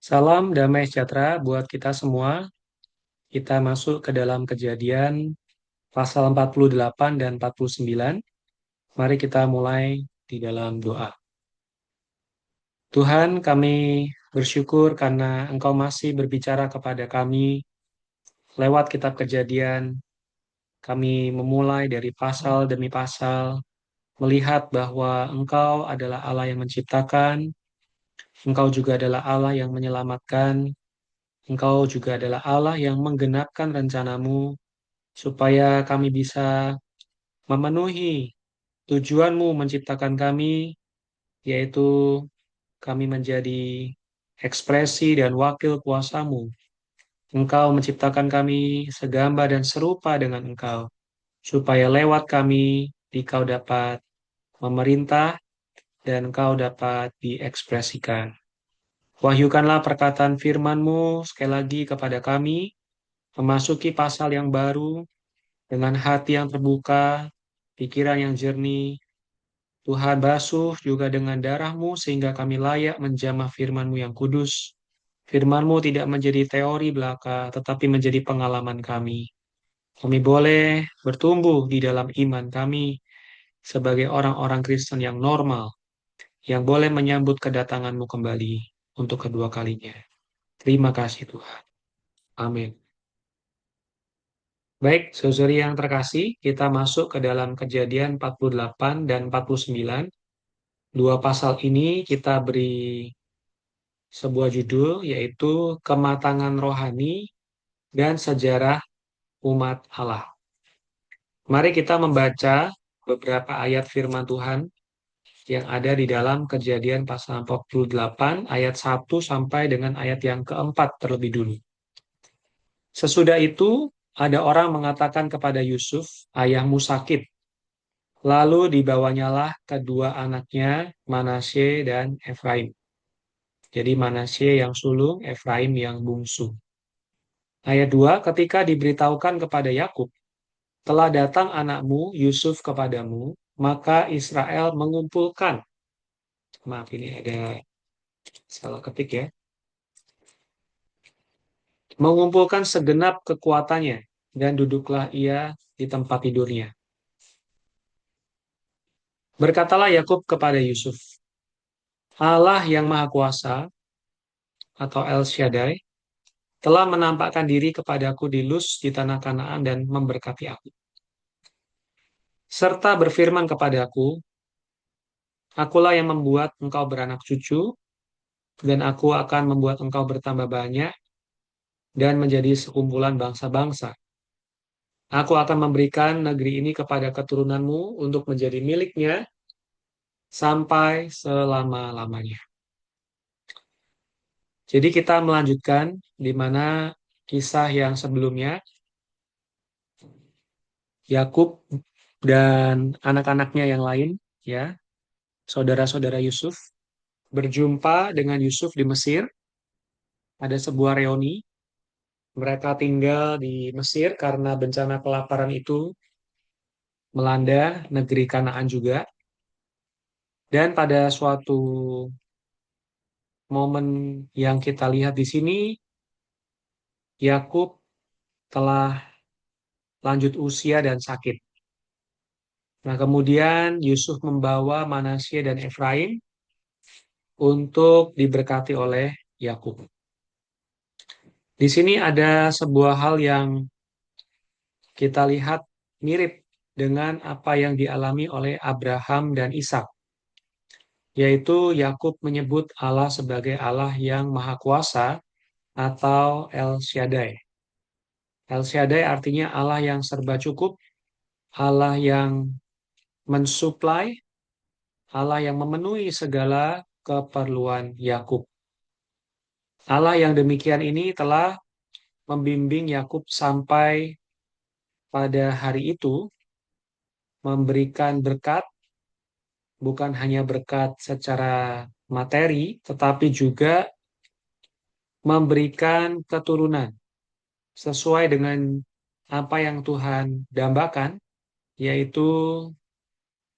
Salam damai sejahtera buat kita semua. Kita masuk ke dalam Kejadian pasal 48 dan 49. Mari kita mulai di dalam doa. Tuhan, kami bersyukur karena Engkau masih berbicara kepada kami lewat kitab Kejadian. Kami memulai dari pasal demi pasal, melihat bahwa Engkau adalah Allah yang menciptakan, Engkau juga adalah Allah yang menyelamatkan, Engkau juga adalah Allah yang menggenapkan rencanamu supaya kami bisa memenuhi tujuanmu menciptakan kami, yaitu kami menjadi ekspresi dan wakil kuasamu. Engkau menciptakan kami segambar dan serupa dengan Engkau, supaya lewat kami Engkau dapat memerintah dan Engkau dapat diekspresikan. Wahyukanlah perkataan firman-Mu sekali lagi kepada kami, memasuki pasal yang baru dengan hati yang terbuka, pikiran yang jernih. Tuhan basuh juga dengan darah-Mu sehingga kami layak menjamah firman-Mu yang kudus. Firman-Mu tidak menjadi teori belaka, tetapi menjadi pengalaman kami. Kami boleh bertumbuh di dalam iman kami sebagai orang-orang Kristen yang normal, yang boleh menyambut kedatangan-Mu kembali untuk kedua kalinya. Terima kasih Tuhan. Amin. Baik, saudari yang terkasih, kita masuk ke dalam Kejadian 48 dan 49. Dua pasal ini kita beri sebuah judul, yaitu Kematangan Rohani dan Sejarah Umat Allah. Mari kita membaca beberapa ayat firman Tuhan yang ada di dalam Kejadian pasal 48 ayat 1 sampai dengan ayat yang keempat terlebih dulu. Sesudah itu, ada orang mengatakan kepada Yusuf, ayahmu sakit. Lalu dibawanyalah kedua anaknya, Manasye dan Efraim. Jadi Manasye yang sulung, Efraim yang bungsu. Ayat 2, ketika diberitahukan kepada Yakub, telah datang anakmu Yusuf kepadamu, maka Israel mengumpulkan. Maaf, ini ada salah ketik ya. Mengumpulkan segenap kekuatannya, dan duduklah ia di tempat tidurnya. Berkatalah Yakub kepada Yusuf, Allah yang Maha Kuasa, atau El Shaddai, telah menampakkan diri kepadaku di Luz di tanah Kanaan dan memberkati aku. Serta berfirman kepadaku, akulah yang membuat engkau beranak cucu, dan aku akan membuat engkau bertambah banyak dan menjadi sekumpulan bangsa-bangsa. Aku akan memberikan negeri ini kepada keturunanmu untuk menjadi miliknya sampai selama-lamanya. Jadi kita melanjutkan di mana kisah yang sebelumnya, Yakub dan anak-anaknya yang lain, ya, saudara-saudara Yusuf, berjumpa dengan Yusuf di Mesir. Ada sebuah reuni. Mereka tinggal di Mesir karena bencana kelaparan itu melanda negeri Kanaan juga. Dan pada suatu momen yang kita lihat di sini, Yakub telah lanjut usia dan sakit. Nah, kemudian Yusuf membawa Manasye dan Efraim untuk diberkati oleh Yakub. Di sini ada sebuah hal yang kita lihat mirip dengan apa yang dialami oleh Abraham dan Ishak, yaitu Yakub menyebut Allah sebagai Allah yang Maha Kuasa atau El Shaddai. El Shaddai artinya Allah yang serba cukup, Allah yang mensuplai, Allah yang memenuhi segala keperluan Yakub. Allah yang demikian ini telah membimbing Yakub sampai pada hari itu, memberikan berkat, bukan hanya berkat secara materi, tetapi juga memberikan keturunan sesuai dengan apa yang Tuhan dambakan, yaitu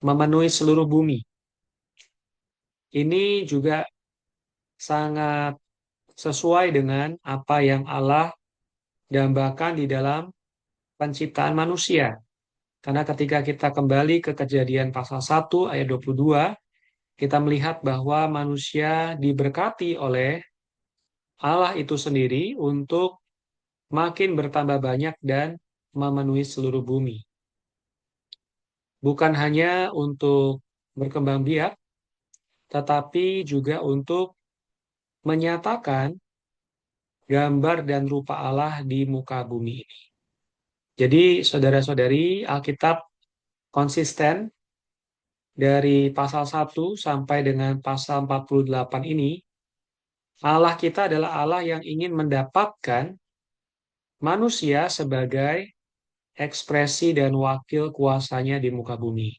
memenuhi seluruh bumi. Ini juga sangat sesuai dengan apa yang Allah dambakan di dalam penciptaan manusia. Karena ketika kita kembali ke Kejadian pasal 1 ayat 22, kita melihat bahwa manusia diberkati oleh Allah itu sendiri untuk makin bertambah banyak dan memenuhi seluruh bumi. Bukan hanya untuk berkembang biak, tetapi juga untuk menyatakan gambar dan rupa Allah di muka bumi ini. Jadi, saudara-saudari, Alkitab konsisten dari pasal 1 sampai dengan pasal 48 ini, Allah kita adalah Allah yang ingin mendapatkan manusia sebagai ekspresi dan wakil kuasanya di muka bumi.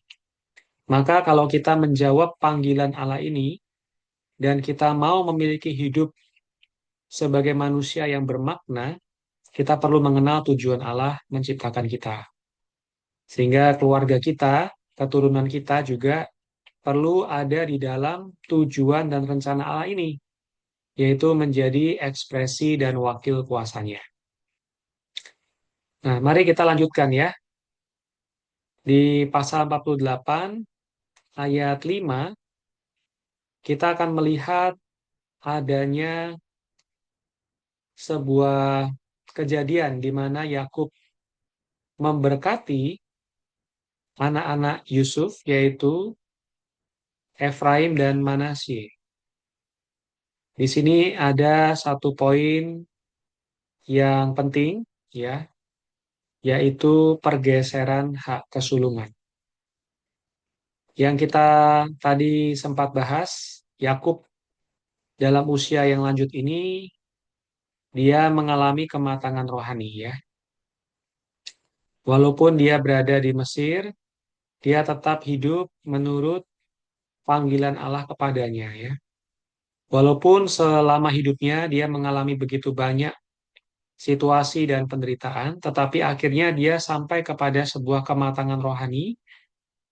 Maka kalau kita menjawab panggilan Allah ini, dan kita mau memiliki hidup sebagai manusia yang bermakna, kita perlu mengenal tujuan Allah menciptakan kita. Sehingga keluarga kita, keturunan kita juga perlu ada di dalam tujuan dan rencana Allah ini, yaitu menjadi ekspresi dan wakil kuasanya. Nah, mari kita lanjutkan ya. Di pasal 48 ayat 5, kita akan melihat adanya sebuah kejadian di mana Yakub memberkati anak-anak Yusuf, yaitu Efraim dan Manasye. Di sini ada satu poin yang penting, ya, yaitu pergeseran hak kesulungan. Yang kita tadi sempat bahas, Yakub dalam usia yang lanjut ini, dia mengalami kematangan rohani, ya. Walaupun dia berada di Mesir, dia tetap hidup menurut panggilan Allah kepadanya, ya. Walaupun selama hidupnya dia mengalami begitu banyak situasi dan penderitaan, tetapi akhirnya dia sampai kepada sebuah kematangan rohani,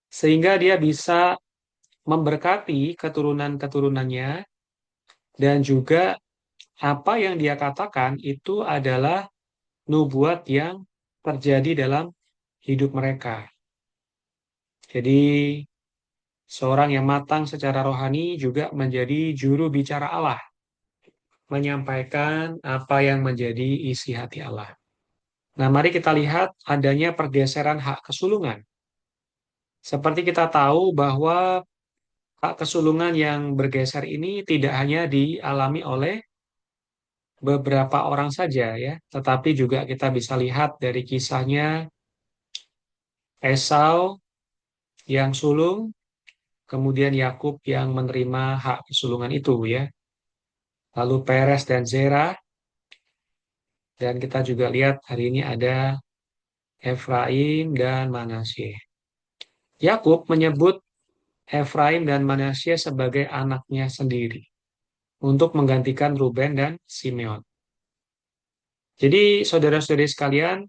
sehingga dia bisa memberkati keturunan-keturunannya, dan juga apa yang dia katakan itu adalah nubuat yang terjadi dalam hidup mereka. Jadi, seorang yang matang secara rohani juga menjadi juru bicara Allah, menyampaikan apa yang menjadi isi hati Allah. Nah, mari kita lihat adanya pergeseran hak kesulungan. Seperti kita tahu bahwa hak kesulungan yang bergeser ini tidak hanya dialami oleh beberapa orang saja, ya, tetapi juga kita bisa lihat dari kisahnya Esau yang sulung, kemudian Yakub yang menerima hak kesulungan itu, ya. Lalu Peres dan Zerah, dan kita juga lihat hari ini ada Efraim dan Manasye. Yakub menyebut Efraim dan Manasye sebagai anaknya sendiri untuk menggantikan Ruben dan Simeon. Jadi, saudara-saudari sekalian,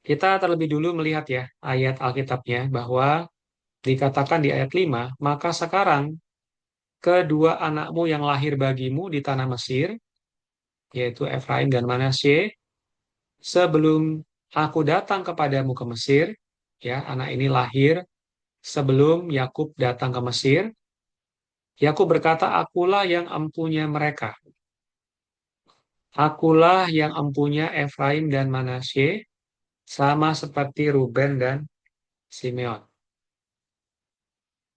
kita terlebih dulu melihat ya ayat Alkitabnya bahwa dikatakan di ayat 5, maka sekarang kedua anakmu yang lahir bagimu di tanah Mesir, yaitu Efraim dan Manasye, sebelum aku datang kepadamu ke Mesir, ya, anak ini lahir sebelum Yakub datang ke Mesir. Yakub berkata, akulah yang empunya mereka. Akulah yang empunya Efraim dan Manasye, sama seperti Ruben dan Simeon.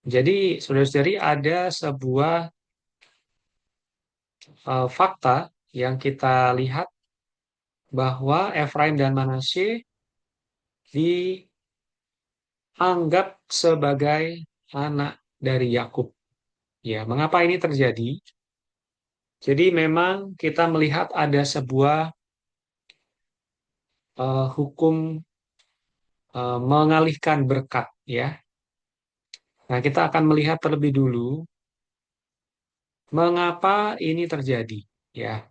Jadi, saudara-saudari, ada sebuah fakta yang kita lihat bahwa Efraim dan Manasye dianggap sebagai anak dari Yakub. Ya, mengapa ini terjadi? Jadi memang kita melihat ada sebuah hukum mengalihkan berkat, ya. Nah, kita akan melihat terlebih dulu mengapa ini terjadi, ya.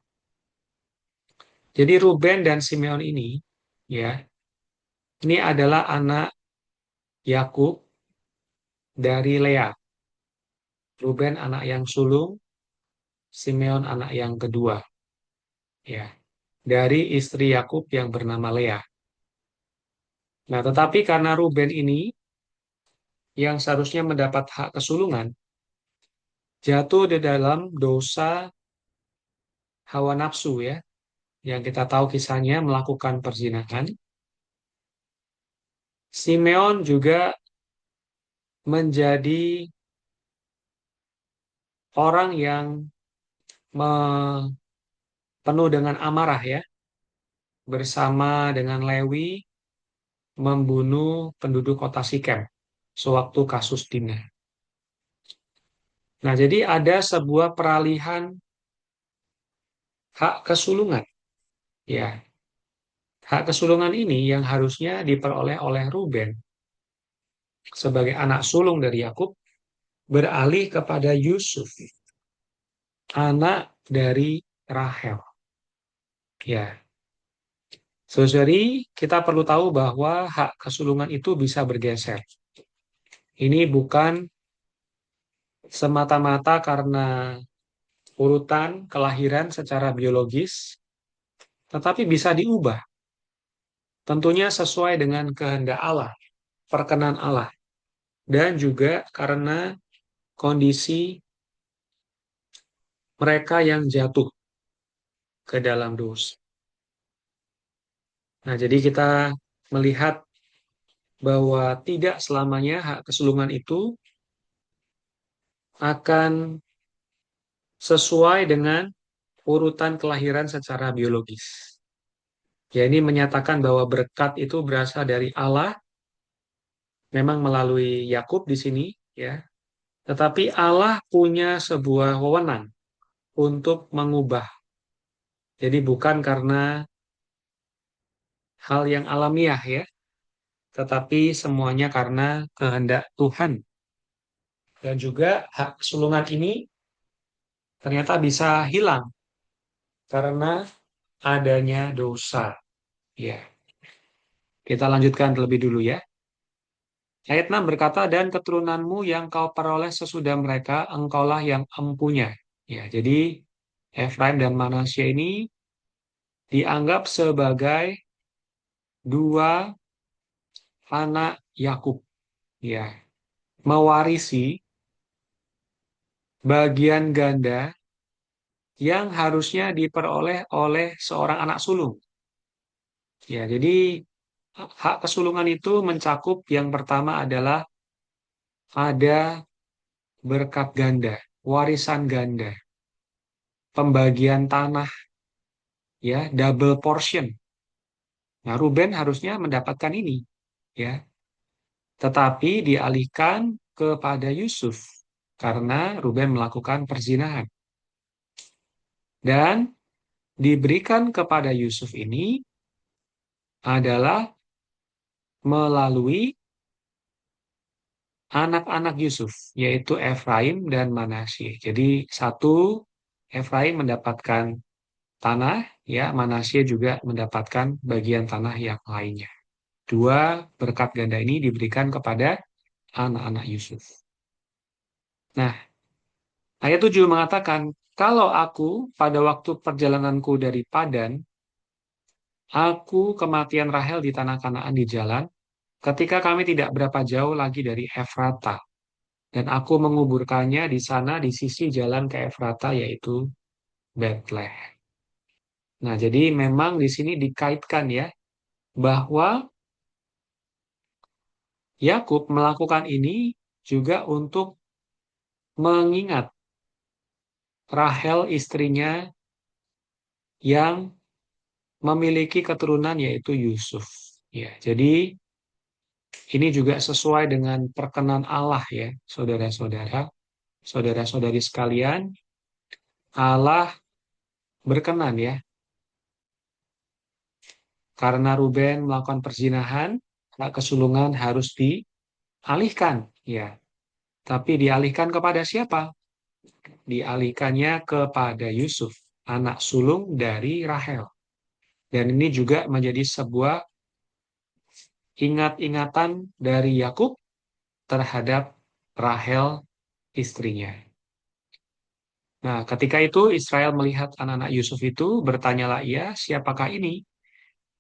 Jadi Ruben dan Simeon ini, ya, ini adalah anak Yakub dari Lea. Ruben anak yang sulung, Simeon anak yang kedua, ya, dari istri Yakub yang bernama Lea. Nah, tetapi karena Ruben ini yang seharusnya mendapat hak kesulungan, jatuh di dalam dosa hawa nafsu ya, yang kita tahu kisahnya melakukan perzinahan. Simeon juga menjadi orang yang penuh dengan amarah ya, bersama dengan Lewi membunuh penduduk kota Sikem sewaktu kasus Dina. Nah, jadi ada sebuah peralihan hak kesulungan. Ya, hak kesulungan ini yang harusnya diperoleh oleh Ruben sebagai anak sulung dari Yakub beralih kepada Yusuf, anak dari Rahel. Ya, saudari, kita perlu tahu bahwa hak kesulungan itu bisa bergeser. Ini bukan semata-mata karena urutan kelahiran secara biologis, tetapi bisa diubah. Tentunya sesuai dengan kehendak Allah, perkenan Allah, dan juga karena kondisi mereka yang jatuh ke dalam dosa. Nah, jadi kita melihat bahwa tidak selamanya hak kesulungan itu akan sesuai dengan urutan kelahiran secara biologis. Ya, ini menyatakan bahwa berkat itu berasal dari Allah, memang melalui Yakub di sini, ya. Tetapi Allah punya sebuah wewenang untuk mengubah. Jadi bukan karena hal yang alamiah ya, tetapi semuanya karena kehendak Tuhan. Dan juga hak kesulungan ini ternyata bisa hilang karena adanya dosa. Ya, kita lanjutkan terlebih dulu ya. Ayat 6 berkata, dan keturunanmu yang kau peroleh sesudah mereka, engkaulah yang empunya. Ya, jadi Efraim dan Manasya ini dianggap sebagai dua anak Yakub. Ya, mewarisi bagian ganda yang harusnya diperoleh oleh seorang anak sulung. Ya, jadi hak kesulungan itu mencakup yang pertama adalah ada berkat ganda, warisan ganda, pembagian tanah, ya, double portion. Nah, Ruben harusnya mendapatkan ini, ya, tetapi dialihkan kepada Yusuf karena Ruben melakukan perzinahan dan diberikan kepada Yusuf ini adalah melalui anak-anak Yusuf, yaitu Efraim dan Manasye. Jadi satu, Efraim mendapatkan tanah, ya, Manasye juga mendapatkan bagian tanah yang lainnya. Dua berkat ganda ini diberikan kepada anak-anak Yusuf. Nah, ayat 7 mengatakan, kalau aku pada waktu perjalananku dari Padan, aku kematian Rahel di tanah Kanaan di jalan, ketika kami tidak berapa jauh lagi dari Efrata. Dan aku menguburkannya di sana di sisi jalan ke Efrata, yaitu Bethlehem. Nah, jadi memang di sini dikaitkan ya, bahwa Yakub melakukan ini juga untuk mengingat Rahel istrinya yang memiliki keturunan yaitu Yusuf. Ya, jadi ini juga sesuai dengan perkenan Allah ya, saudara-saudara, saudara-saudari sekalian, Allah berkenan ya, karena Ruben melakukan perzinahan, hak kesulungan harus dialihkan ya. Tapi dialihkan kepada siapa? Dialihkannya kepada Yusuf, anak sulung dari Rahel. Dan ini juga menjadi sebuah ingat-ingatan dari Yakub terhadap Rahel istrinya. Nah, ketika itu Israel melihat anak-anak Yusuf itu, bertanyalah ia, siapakah ini?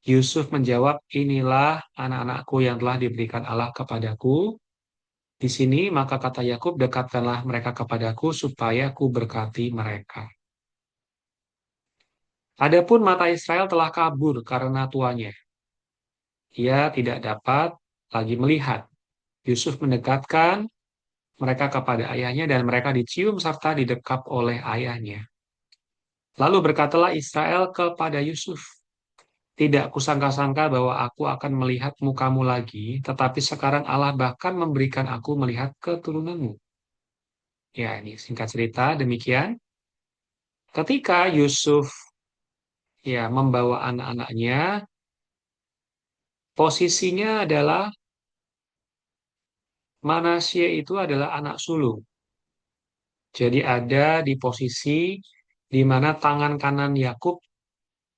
Yusuf menjawab, inilah anak-anakku yang telah diberikan Allah kepadaku. Di sini, maka kata Yakub, dekatkanlah mereka kepadaku supaya ku berkati mereka. Adapun mata Israel telah kabur karena tuanya. Ia tidak dapat lagi melihat. Yusuf mendekatkan mereka kepada ayahnya dan mereka dicium serta didekap oleh ayahnya. Lalu berkatalah Israel kepada Yusuf, tidak kusangka-sangka bahwa aku akan melihat mukamu lagi, tetapi sekarang Allah bahkan memberikan aku melihat keturunanmu. Ya, ini singkat cerita demikian. Ketika Yusuf ya membawa anak-anaknya, posisinya adalah Manasye itu adalah anak sulung. Jadi ada di posisi di mana tangan kanan Yakub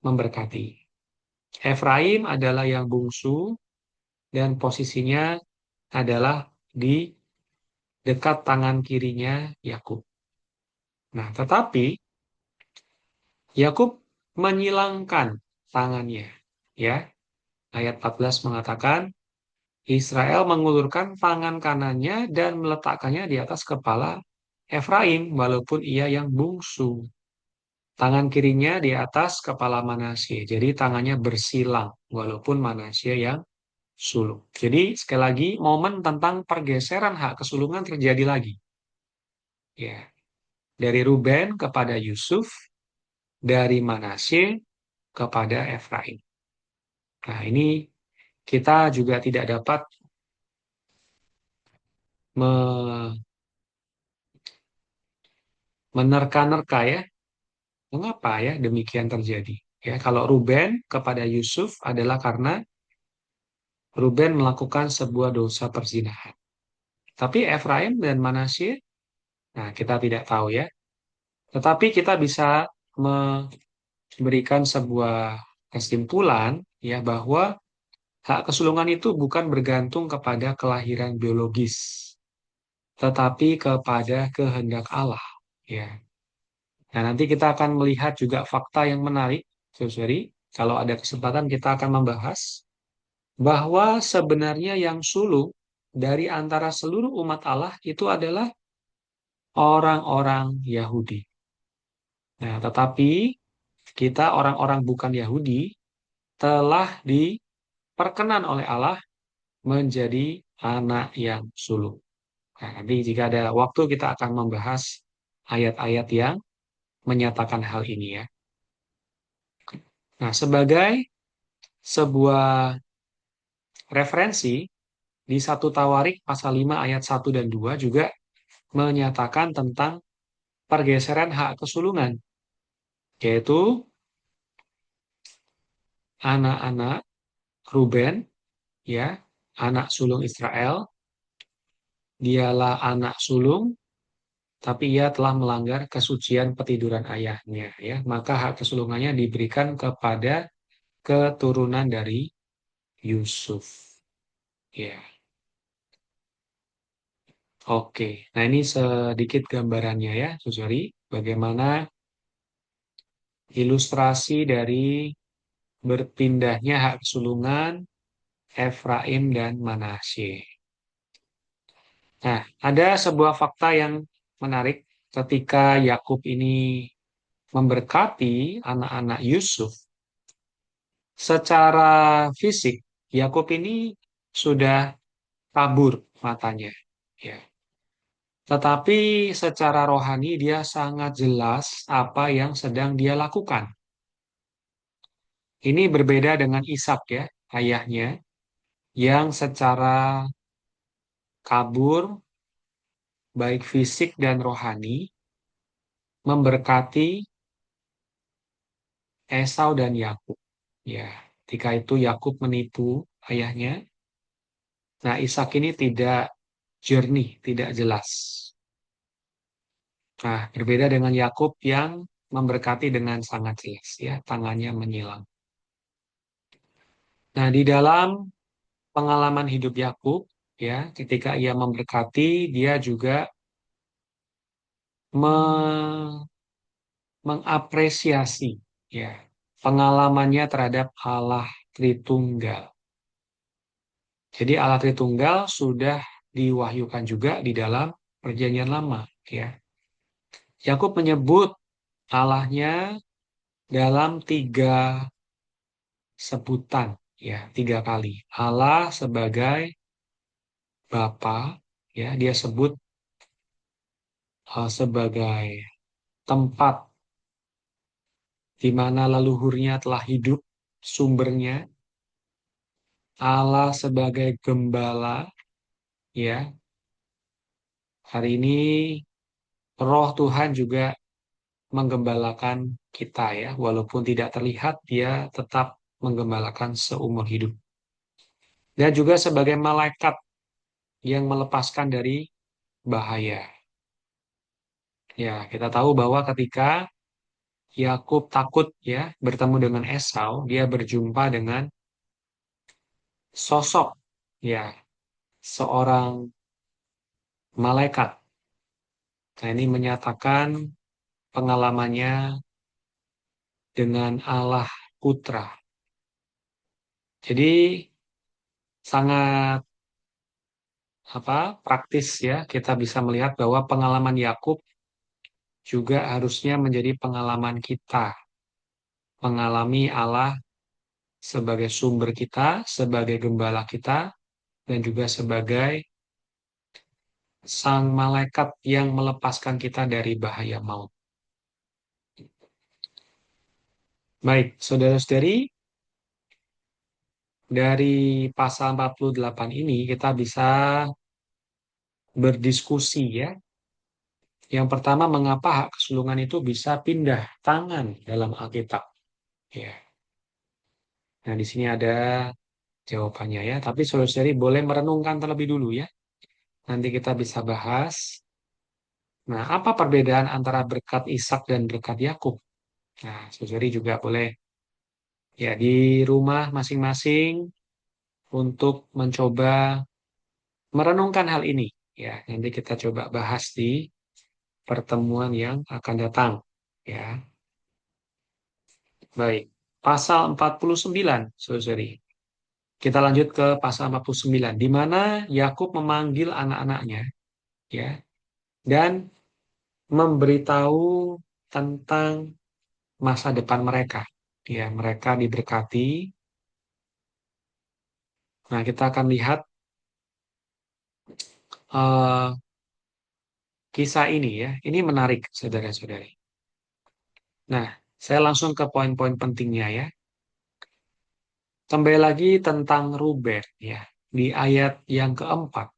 memberkati. Efraim adalah yang bungsu dan posisinya adalah di dekat tangan kirinya Yakub. Nah, tetapi Yakub menyilangkan tangannya. Ya, ayat 14 mengatakan Israel mengulurkan tangan kanannya dan meletakkannya di atas kepala Efraim walaupun ia yang bungsu. Tangan kirinya di atas kepala Manasye. Jadi tangannya bersilang walaupun Manasye yang sulung. Jadi sekali lagi momen tentang pergeseran hak kesulungan terjadi lagi. Ya, dari Ruben kepada Yusuf, dari Manasye kepada Efraim. Nah, ini kita juga tidak dapat menerka-nerka ya, mengapa ya demikian terjadi. Ya, kalau Ruben kepada Yusuf adalah karena Ruben melakukan sebuah dosa perzinahan. Tapi Efraim dan Manasye, nah kita tidak tahu ya. Tetapi kita bisa memberikan sebuah kesimpulan ya bahwa hak kesulungan itu bukan bergantung kepada kelahiran biologis, tetapi kepada kehendak Allah. Ya. Nah, nanti kita akan melihat juga fakta yang menarik, Saudari. Kalau ada kesempatan kita akan membahas bahwa sebenarnya yang sulung dari antara seluruh umat Allah itu adalah orang-orang Yahudi. Nah, tetapi kita orang-orang bukan Yahudi telah diperkenan oleh Allah menjadi anak yang sulung. Nah, nanti jika ada waktu kita akan membahas ayat-ayat yang menyatakan hal ini ya. Nah, sebagai sebuah referensi di satu Tawarik pasal 5 ayat 1 dan 2 juga menyatakan tentang pergeseran hak kesulungan, yaitu anak-anak Ruben, ya, anak sulung Israel, dialah anak sulung, tapi ia telah melanggar kesucian petiduran ayahnya, ya, maka hak kesulungannya diberikan kepada keturunan dari Yusuf, ya. Oke, nah ini sedikit gambarannya ya, Susori, bagaimana ilustrasi dari berpindahnya hak kesulungan Efraim dan Manasye. Nah, ada sebuah fakta yang menarik ketika Yakub ini memberkati anak-anak Yusuf. Secara fisik, Yakub ini sudah kabur matanya. Ya. Tetapi secara rohani dia sangat jelas apa yang sedang dia lakukan. Ini berbeda dengan Ishak ya, ayahnya, yang secara kabur, baik fisik dan rohani, memberkati Esau dan Yakub. Ya, ketika itu Yakub menipu ayahnya. Nah, Ishak ini tidak jernih, tidak jelas. Nah, berbeda dengan Yakub yang memberkati dengan sangat jelas, ya, tangannya menyilang. Nah, di dalam pengalaman hidup Yakub, ya, ketika ia memberkati, dia juga mengapresiasi ya pengalamannya terhadap Allah Tritunggal. Jadi Allah Tritunggal sudah diwahyukan juga di dalam Perjanjian Lama ya. Yakub menyebut Allahnya dalam tiga sebutan ya, tiga kali. Allah sebagai Bapa ya, dia sebut sebagai tempat di mana leluhurnya telah hidup, sumbernya. Allah sebagai gembala ya. Hari ini Roh Tuhan juga menggembalakan kita ya, walaupun tidak terlihat dia tetap menggembalakan seumur hidup. Dan juga sebagai malaikat yang melepaskan dari bahaya. Ya, kita tahu bahwa ketika Yakub takut ya bertemu dengan Esau, dia berjumpa dengan sosok ya seorang malaikat. Nah, ini menyatakan pengalamannya dengan Allah Putra. Jadi sangat praktis ya kita bisa melihat bahwa pengalaman Yakub juga harusnya menjadi pengalaman kita, mengalami Allah sebagai sumber kita, sebagai gembala kita, dan juga sebagai sang malaikat yang melepaskan kita dari bahaya maut. Baik, saudara-saudari, dari pasal 48 ini kita bisa berdiskusi ya. Yang pertama, mengapa hak kesulungan itu bisa pindah tangan dalam Alkitab? Ya. Nah, di sini ada jawabannya ya. Tapi saudara-saudari boleh merenungkan terlebih dulu ya. Nanti kita bisa bahas. Nah, apa perbedaan antara berkat Ishak dan berkat Yakub? Nah, saudari juga boleh ya di rumah masing-masing untuk mencoba merenungkan hal ini. Ya, nanti kita coba bahas di pertemuan yang akan datang. Ya, baik. Pasal 49, saudari. Kita lanjut ke pasal 49, di mana Yakub memanggil anak-anaknya, ya, dan memberitahu tentang masa depan mereka. Ya, mereka diberkati. Nah, kita akan lihat eh, kisah ini ya. Ini menarik, saudara-saudari. Nah, saya langsung ke poin-poin pentingnya ya. Kembali lagi tentang Ruben ya. Di ayat yang keempat,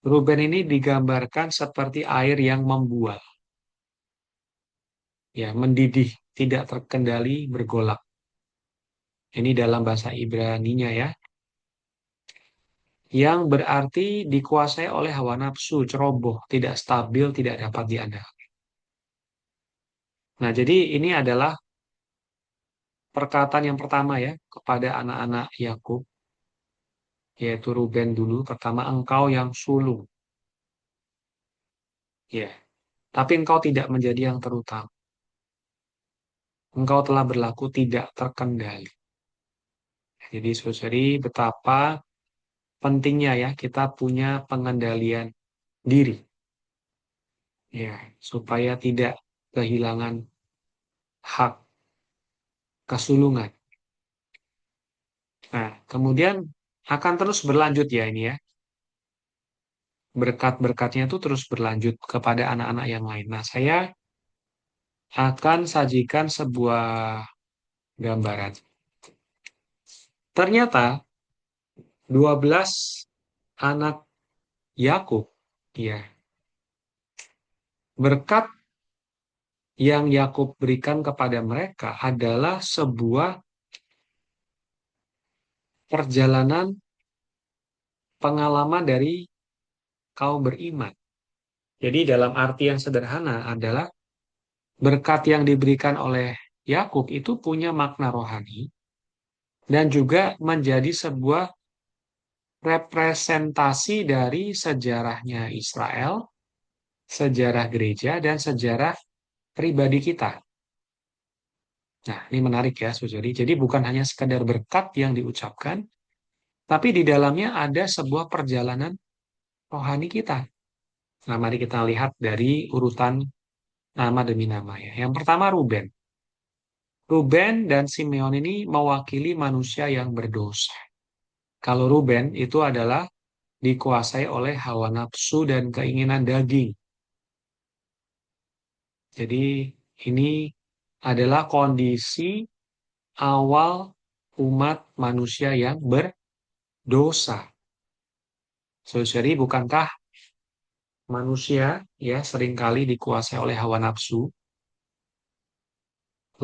Ruben ini digambarkan seperti air yang membual, ya, mendidih, tidak terkendali, bergolak. Ini dalam bahasa Ibrani-nya ya. Yang berarti dikuasai oleh hawa nafsu, ceroboh, tidak stabil, tidak dapat diandalkan. Nah, jadi ini adalah perkataan yang pertama ya kepada anak-anak Yakub, yaitu Ruben dulu. Pertama, engkau yang sulung. Ya, tapi engkau tidak menjadi yang terutama. Engkau telah berlaku tidak terkendali. Jadi, saudari, betapa pentingnya ya kita punya pengendalian diri. Ya, supaya tidak kehilangan hak kesulungan. Nah, kemudian akan terus berlanjut ya ini ya. Berkat-berkatnya itu terus berlanjut kepada anak-anak yang lain. Nah, saya akan sajikan sebuah gambaran. Ternyata 12 anak Yakub, ya, berkat yang Yakub berikan kepada mereka adalah sebuah perjalanan pengalaman dari kaum beriman. Jadi dalam arti yang sederhana adalah berkat yang diberikan oleh Yakub itu punya makna rohani dan juga menjadi sebuah representasi dari sejarahnya Israel, sejarah gereja, dan sejarah pribadi kita. Nah, ini menarik ya, saudari. Jadi bukan hanya sekedar berkat yang diucapkan, tapi di dalamnya ada sebuah perjalanan rohani kita. Nah, mari kita lihat dari urutan nama demi nama ya. Yang pertama Ruben. Ruben dan Simeon ini mewakili manusia yang berdosa. Kalau Ruben itu adalah dikuasai oleh hawa nafsu dan keinginan daging. Jadi ini adalah kondisi awal umat manusia yang berdosa. Saudari, bukankah manusia ya seringkali dikuasai oleh hawa nafsu?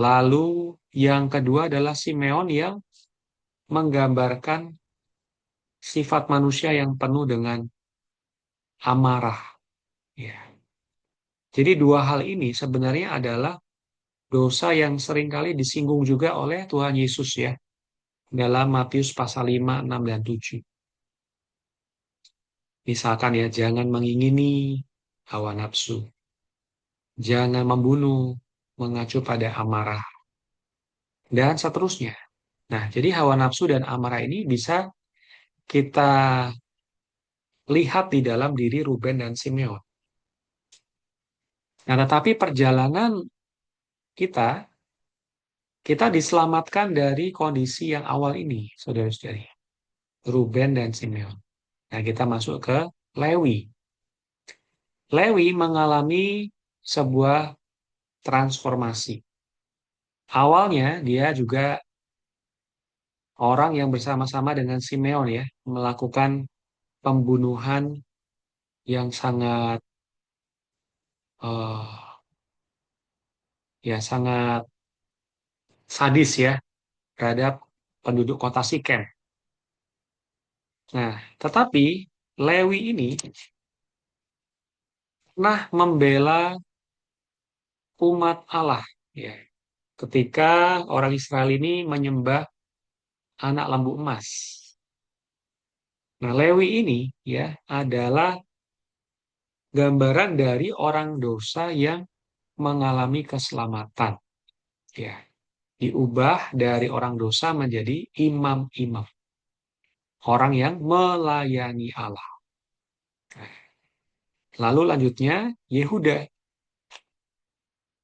Lalu yang kedua adalah Simeon yang menggambarkan sifat manusia yang penuh dengan amarah. Ya. Jadi dua hal ini sebenarnya adalah dosa yang seringkali disinggung juga oleh Tuhan Yesus ya dalam Matius pasal 5, 6, dan 7. Misalkan ya, jangan mengingini hawa nafsu. Jangan membunuh, mengacu pada amarah, dan seterusnya. Nah, jadi hawa nafsu dan amarah ini bisa kita lihat di dalam diri Ruben dan Simeon. Nah, tetapi perjalanan kita, kita diselamatkan dari kondisi yang awal ini, saudara-saudari. Ruben dan Simeon. Nah, kita masuk ke Lewi. Lewi mengalami sebuah transformasi. Awalnya dia juga orang yang bersama-sama dengan Simeon ya, melakukan pembunuhan yang sangat eh, ya sangat sadis ya terhadap penduduk kota Sikem. Nah, tetapi Lewi ini pernah membela umat Allah ya. Ketika orang Israel ini menyembah anak lembu emas. Nah, Lewi ini ya adalah gambaran dari orang dosa yang mengalami keselamatan. Ya, diubah dari orang dosa menjadi imam-imam. Orang yang melayani Allah. Lalu lanjutnya Yehuda.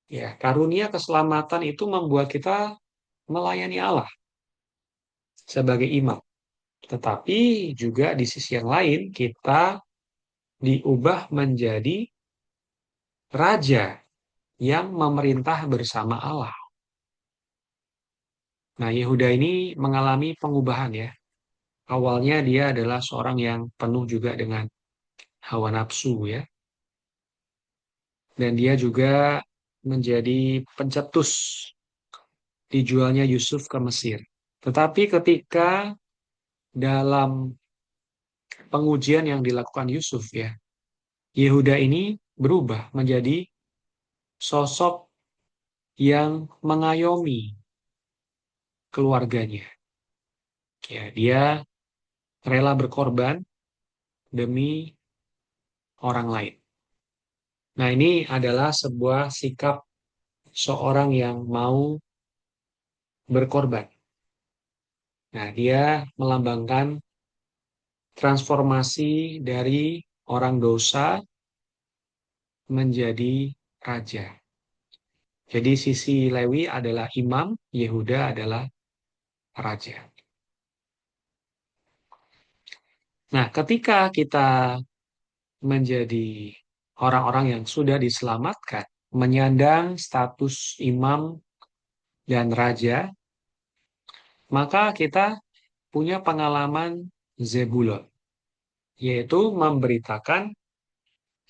Ya, karunia keselamatan itu membuat kita melayani Allah sebagai imam. Tetapi juga di sisi yang lain kita diubah menjadi raja yang memerintah bersama Allah. Nah, Yehuda ini mengalami pengubahan ya. Awalnya dia adalah seorang yang penuh juga dengan hawa nafsu ya. Dan dia juga menjadi pencetus dijualnya Yusuf ke Mesir. Tetapi ketika dalam pengujian yang dilakukan Yusuf ya, Yehuda ini berubah menjadi sosok yang mengayomi keluarganya. Ya, dia rela berkorban demi orang lain. Nah, ini adalah sebuah sikap seorang yang mau berkorban. Nah, dia melambangkan transformasi dari orang dosa menjadi raja. Jadi sisi Lewi adalah imam, Yehuda adalah raja. Nah, ketika kita menjadi orang-orang yang sudah diselamatkan, menyandang status imam dan raja, maka kita punya pengalaman Zebulon, yaitu memberitakan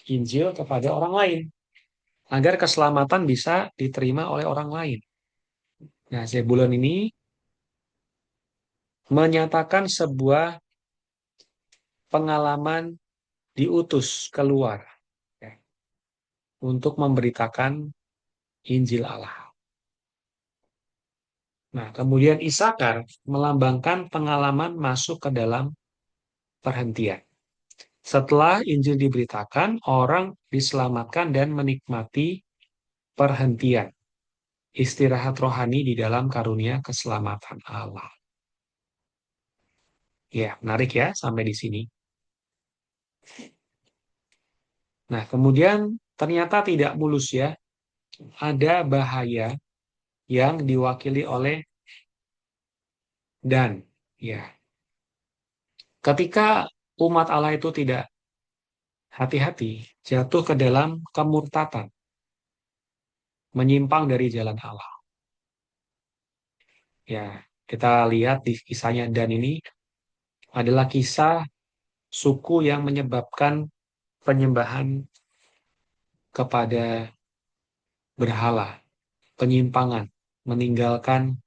Injil kepada orang lain, agar keselamatan bisa diterima oleh orang lain. Nah, Zebulon ini menyatakan sebuah pengalaman diutus keluar ya, untuk memberitakan Injil Allah. Nah, kemudian Isakar melambangkan pengalaman masuk ke dalam perhentian. Setelah Injil diberitakan, orang diselamatkan dan menikmati perhentian, istirahat rohani di dalam karunia keselamatan Allah. Ya, menarik ya sampai di sini. Nah, kemudian ternyata tidak mulus ya. Ada bahaya yang diwakili oleh dan. Ya, ketika umat Allah itu tidak hati-hati, jatuh ke dalam kemurtatan, menyimpang dari jalan Allah. Ya, kita lihat di kisahnya Dan ini adalah kisah suku yang menyebabkan penyembahan kepada berhala, penyimpangan, meninggalkan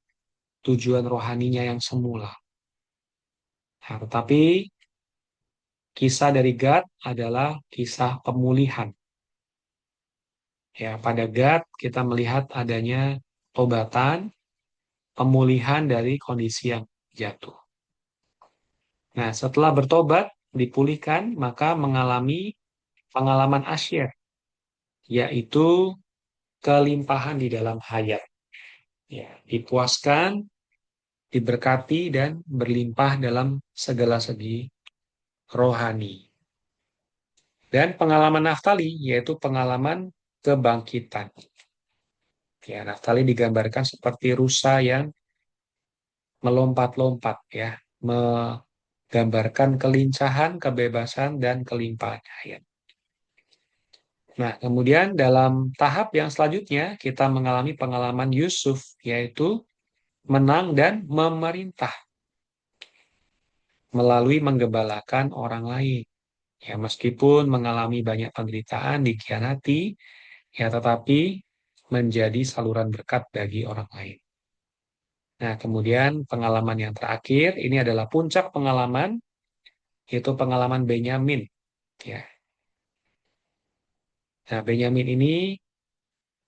tujuan rohaninya yang semula. Nah, tetapi kisah dari Gad adalah kisah pemulihan. Ya, pada Gad kita melihat adanya tobatan, pemulihan dari kondisi yang jatuh. Nah, setelah bertobat, dipulihkan, maka mengalami pengalaman asyir, yaitu kelimpahan di dalam hayat. Ya, dipuaskan, diberkati, dan berlimpah dalam segala segi rohani. Dan pengalaman Naftali, yaitu pengalaman kebangkitan. Ya, Naftali digambarkan seperti rusa yang melompat-lompat, ya, menggambarkan kelincahan, kebebasan, dan kelimpahan hayat. Nah, kemudian dalam tahap yang selanjutnya, kita mengalami pengalaman Yusuf, yaitu menang dan memerintah melalui menggembalakan orang lain. Ya, meskipun mengalami banyak penderitaan, dikhianati, ya tetapi menjadi saluran berkat bagi orang lain. Nah, kemudian pengalaman yang terakhir, ini adalah puncak pengalaman, yaitu pengalaman Benyamin. Ya. Nah, Benyamin ini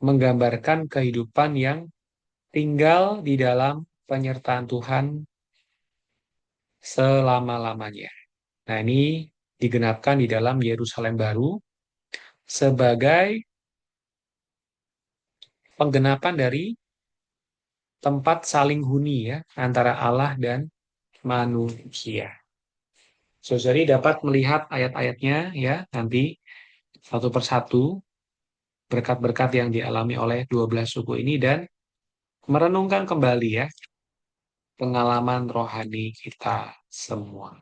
menggambarkan kehidupan yang tinggal di dalam penyertaan Tuhan selama-lamanya. Nah, ini digenapkan di dalam Yerusalem baru sebagai penggenapan dari tempat saling huni ya antara Allah dan manusia. Saudari dapat melihat ayat-ayatnya ya nanti satu persatu berkat-berkat yang dialami oleh 12 suku ini dan merenungkan kembali ya pengalaman rohani kita semua.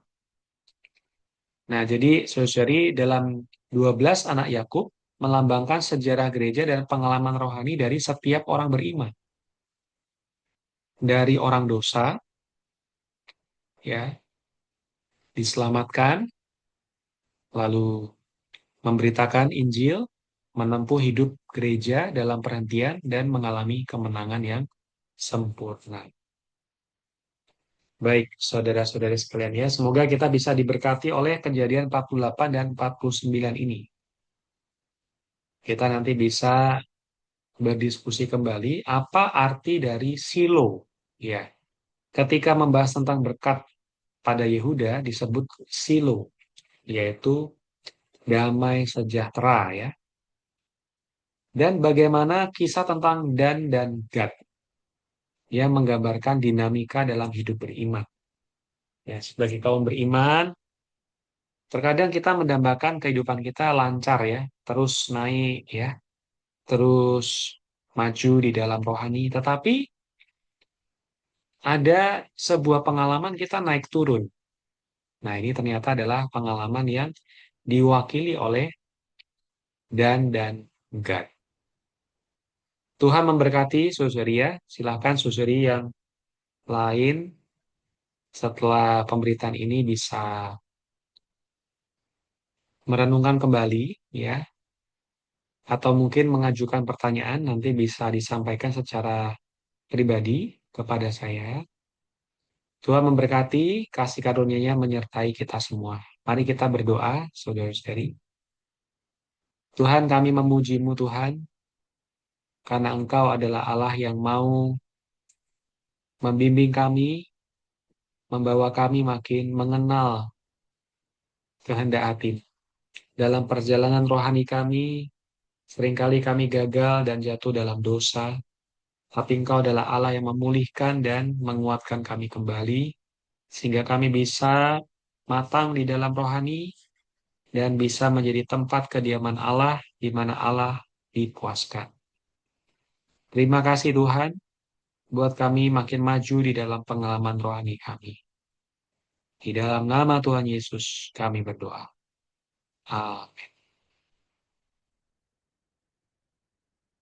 Nah, jadi saudari dalam 12 anak Yakub melambangkan sejarah gereja dan pengalaman rohani dari setiap orang beriman. Dari orang dosa ya diselamatkan, lalu memberitakan Injil, menempuh hidup gereja dalam perhentian, dan mengalami kemenangan yang sempurna. Baik, saudara-saudari sekalian ya, semoga kita bisa diberkati oleh kejadian 48 dan 49 ini. Kita nanti bisa berdiskusi kembali apa arti dari silo. Ya, ketika membahas tentang berkat pada Yehuda disebut silo, yaitu damai sejahtera ya. Dan bagaimana kisah tentang Dan dan Gad yang menggambarkan dinamika dalam hidup beriman. Ya, sebagai kaum beriman, terkadang kita mendambakan kehidupan kita lancar ya, terus naik ya, terus maju di dalam rohani, tetapi ada sebuah pengalaman kita naik turun. Nah, ini ternyata adalah pengalaman yang diwakili oleh dan Gad. Tuhan memberkati saudari ya. Silakan saudari yang lain setelah pemberitaan ini bisa merenungkan kembali ya atau mungkin mengajukan pertanyaan nanti bisa disampaikan secara pribadi kepada saya. Tuhan memberkati, kasih karunia-Nya menyertai kita semua. Mari kita berdoa, saudara-saudari. Tuhan, kami memuji-Mu Tuhan karena Engkau adalah Allah yang mau membimbing kami, membawa kami makin mengenal kehendak hati. Dalam perjalanan rohani kami, Seringkali kami gagal dan jatuh dalam dosa, tapi Engkau adalah Allah yang memulihkan dan menguatkan kami kembali, sehingga kami bisa matang di dalam rohani dan bisa menjadi tempat kediaman Allah di mana Allah dipuaskan. Terima kasih Tuhan, buat kami makin maju di dalam pengalaman rohani kami. Di dalam nama Tuhan Yesus kami berdoa. Amin.